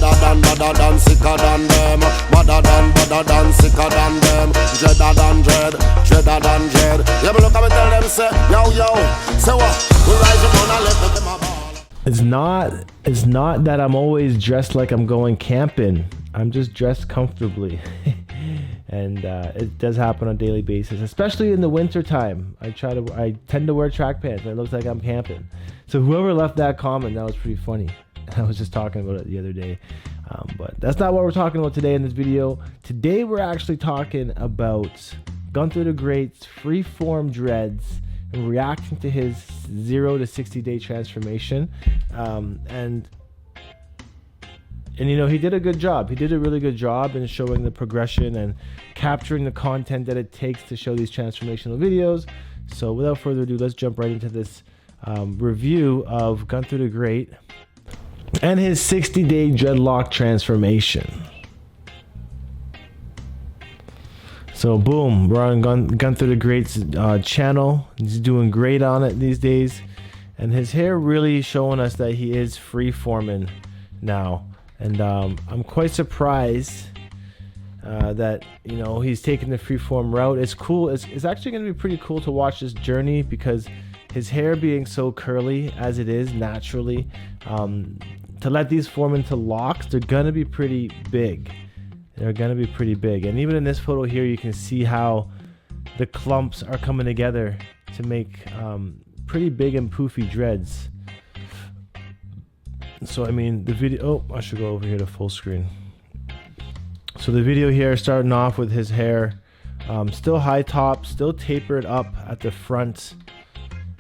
badder than, sicker than them. Badder than, sicker than them. Dreader than dread, dreader than dread. Yeah, but look at me tell them, say, yo, say what? We rise up on a left, them a ball. It's not that I'm always dressed like I'm going camping. I'm just dressed comfortably. And it does happen on a daily basis, especially in the winter time. I tend to wear track pants and it looks like I'm camping. So whoever left that comment, that was pretty funny. I was just talking about it the other day. But that's not what we're talking about today in this video. Today we're actually talking about Gunther the Great's freeform dreads and reacting to his 0 to 60 day transformation. And you know, he did a good job. He did a really good job in showing the progression and capturing the content that it takes to show these transformational videos. So without further ado, let's jump right into this review of Gunther the Great and his 60-day dreadlock transformation. So boom, we're on Gunther the Great's channel. He's doing great on it these days. And his hair really showing us that he is freeforming now. And I'm quite surprised that, you know, he's taking the freeform route. It's cool. It's actually going to be pretty cool to watch this journey because his hair being so curly as it is naturally, to let these form into locks, they're going to be pretty big. They're going to be pretty big. And even in this photo here, you can see how the clumps are coming together to make pretty big and poofy dreads. So I mean the video, I should go over here to full screen. So the video here starting off with his hair still high top, still tapered up at the front,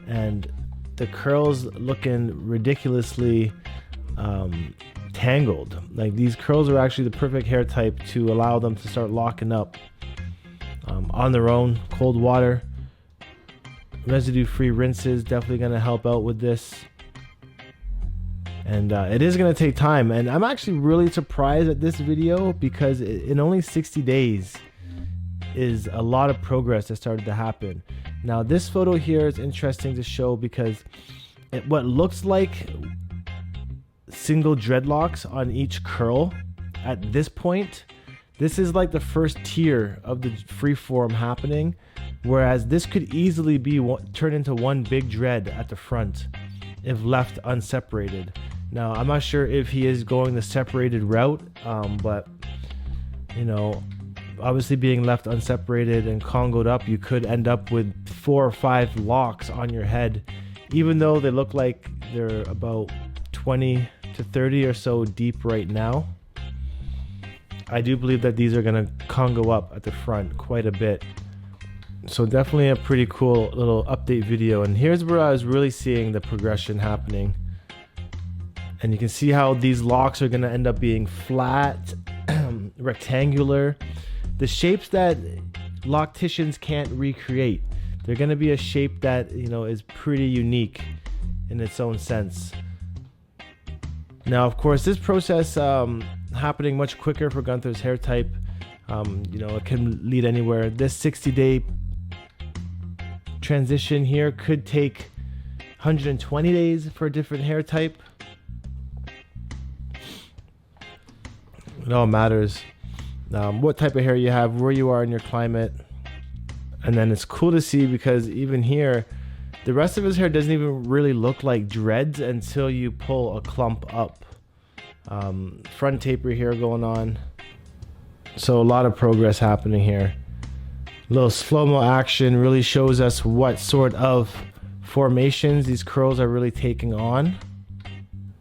and the curls looking ridiculously tangled. Like, these curls are actually the perfect hair type to allow them to start locking up on their own. Cold water, residue free rinses definitely going to help out with this. And it is going to take time, and I'm actually really surprised at this video because in only 60 days is a lot of progress that started to happen. Now this photo here is interesting to show because what looks like single dreadlocks on each curl at this point, this is like the first tier of the freeform happening, whereas this could easily be turned into one big dread at the front if left unseparated. Now I'm not sure if he is going the separated route, but you know, obviously being left unseparated and congoed up, you could end up with 4 or 5 locks on your head, even though they look like they're about 20 to 30 or so deep right now. I do believe that these are going to congo up at the front quite a bit. So definitely a pretty cool little update video. And here's where I was really seeing the progression happening. And you can see how these locks are going to end up being flat, rectangular. The shapes that locticians can't recreate. They're going to be a shape that, you know, is pretty unique in its own sense. Now, of course, this process happening much quicker for Gunther's hair type. You know, it can lead anywhere. This 60-day transition here could take 120 days for a different hair type. It all matters what type of hair you have, where you are in your climate. And then it's cool to see because even here, the rest of his hair doesn't even really look like dreads until you pull a clump up. Front taper here going on. So a lot of progress happening here. A little slow-mo action really shows us what sort of formations these curls are really taking on.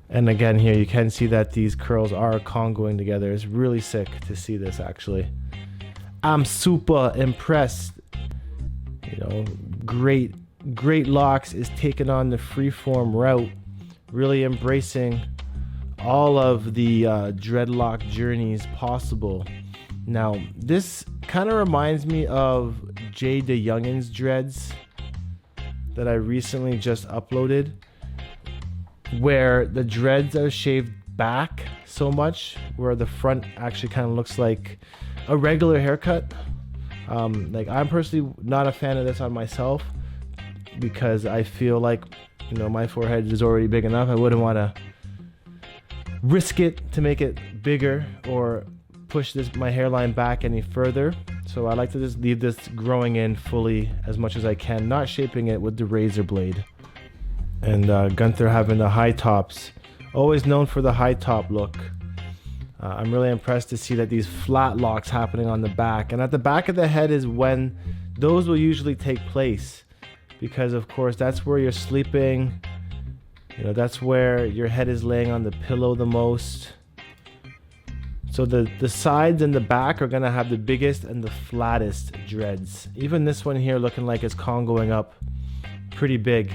And again, here you can see that these curls are congoing together. It's really sick to see this, actually. I'm super impressed. You know, great locks is taking on the freeform route, really embracing all of the dreadlock journeys possible. Now, this kind of reminds me of Jay DeYoungin's dreads that I recently just uploaded, where the dreads are shaved back so much where the front actually kind of looks like a regular haircut. Like, I'm personally not a fan of this on myself because I feel like, you know, my forehead is already big enough. I wouldn't want to risk it to make it bigger or push my hairline back any further. So I like to just leave this growing in fully as much as I can, not shaping it with the razor blade. And Gunther having the high tops, always known for the high top look. I'm really impressed to see that these flat locks happening on the back, and at the back of the head is when those will usually take place, because of course that's where you're sleeping. You know, that's where your head is laying on the pillow the most. So the sides and the back are gonna have the biggest and the flattest dreads. Even this one here looking like it's congoing up pretty big.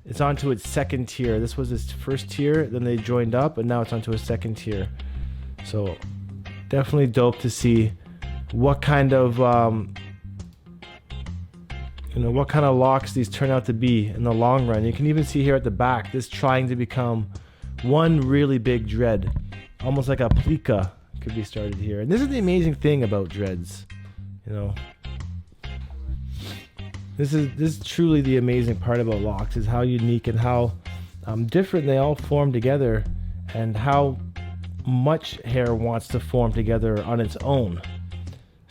It's onto its second tier. This was its first tier, then they joined up, and now it's onto a second tier. So definitely dope to see what kind of what kind of locks these turn out to be in the long run. You can even see here at the back, this trying to become one really big dread, almost like a plica could be started here. And this is the amazing thing about dreads, you know. This is truly the amazing part about locks, is how unique and how different they all form together, and how much hair wants to form together on its own.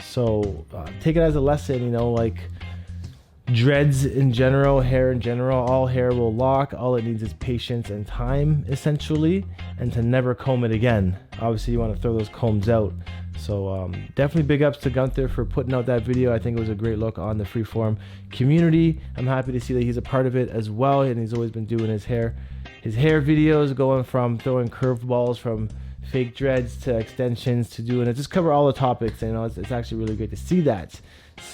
So take it as a lesson, you know, like dreads in general, hair in general, all hair will lock. All it needs is patience and time, essentially, and to never comb it again. Obviously you want to throw those combs out. So definitely big ups to Gunther for putting out that video. I think it was a great look on the Freeform community. I'm happy to see that he's a part of it as well, and he's always been doing his hair videos, going from throwing curved balls from fake dreads to extensions to doing it, just cover all the topics. You know, it's actually really great to see that.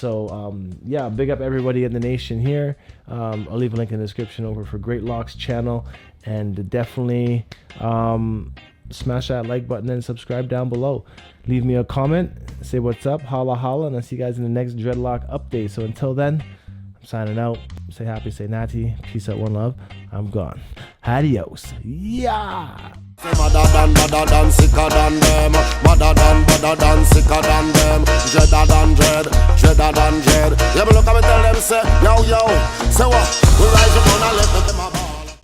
So yeah, big up everybody in the nation here. I'll leave a link in the description over for Great Locks channel, and definitely smash that like button and subscribe down below. Leave me a comment, say what's up, holla holla, and I'll see you guys in the next dreadlock update. So until then, I'm signing out. Stay happy, stay natty, peace out, one love. I'm gone. Adios. Yeah. Badder than, sicker than them. Badder than, sicker than them. Dreader than dread, dreader than dread. Yeah, but look at me tell them, say, yo, say what? We rise up on a left, them